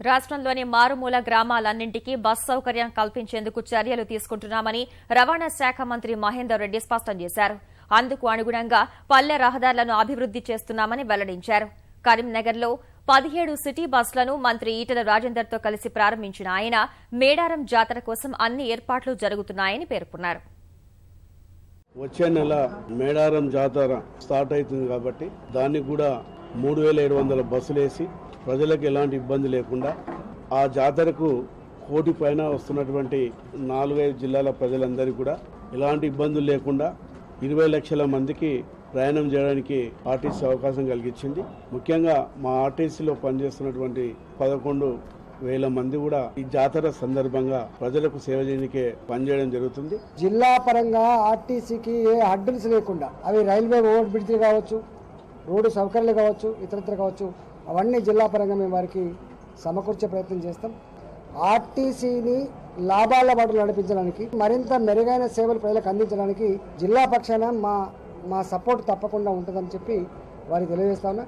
రాష్ట్రంలోని మారుమూల గ్రామాలన్నింటికీ బస్ సౌకర్యం కల్పించేందుకు చర్యలు తీసుకుంటున్నామని రవాణా శాఖ మంత్రి మహేందర్ రెడ్డి స్పష్టం చేశారు. అందుకు అనుగుణంగా పల్లె రహదారులను అభివృద్ది చేస్తున్నామని వెల్లడించారు. కరీంనగర్లో 17 సిటీ బస్సులను మంత్రి ఈటెల రాజేందర్తో కలిసి ప్రారంభించిన ఆయన మేడారం జాతర కోసం అన్ని ఏర్పాట్లు జరుగుతున్నాయని పేర్కొన్నారు. వచ్చే నెల మేడారం జాతర స్టార్ట్ అవుతుంది కాబట్టి దానికి కూడా 3700 బస్సులు వేసి ప్రజలకు ఎలాంటి ఇబ్బంది లేకుండా ఆ జాతరకు కోటి పైన వస్తున్నటువంటి 4-5 జిల్లాల ప్రజలందరికీ కూడా ఎలాంటి ఇబ్బందులు లేకుండా 20 లక్షల మందికి ప్రయాణం చేయడానికి ఆర్టీసీ అవకాశం కలిగించింది. ముఖ్యంగా మా ఆర్టీసీలో పనిచేస్తున్నటువంటి 11,000 మంది కూడా ఈ జాతర సందర్భంగా ప్రజలకు సేవ చేయడానికే పనిచేయడం జరుగుతుంది. జిల్లా పరంగా ఆర్టీసీకి ఏ అడ్డల్స్ లేకుండా అవి రైల్వే ఓవర్ బ్రిడ్జ్లు కావచ్చు, రోడ్డు సౌకర్యాలు కావచ్చు, ఇతరత్ర కావచ్చు, అవన్నీ జిల్లా పరంగా మేము వారికి సమకూర్చే ప్రయత్నం చేస్తాం. ఆర్టీసీని లాభాల బాటలు నడిపించడానికి, మరింత మెరుగైన సేవలు ప్రజలకు అందించడానికి జిల్లా పక్షాన మా సపోర్ట్ తప్పకుండా ఉంటుందని చెప్పి వారికి తెలియజేస్తా ఉన్నా.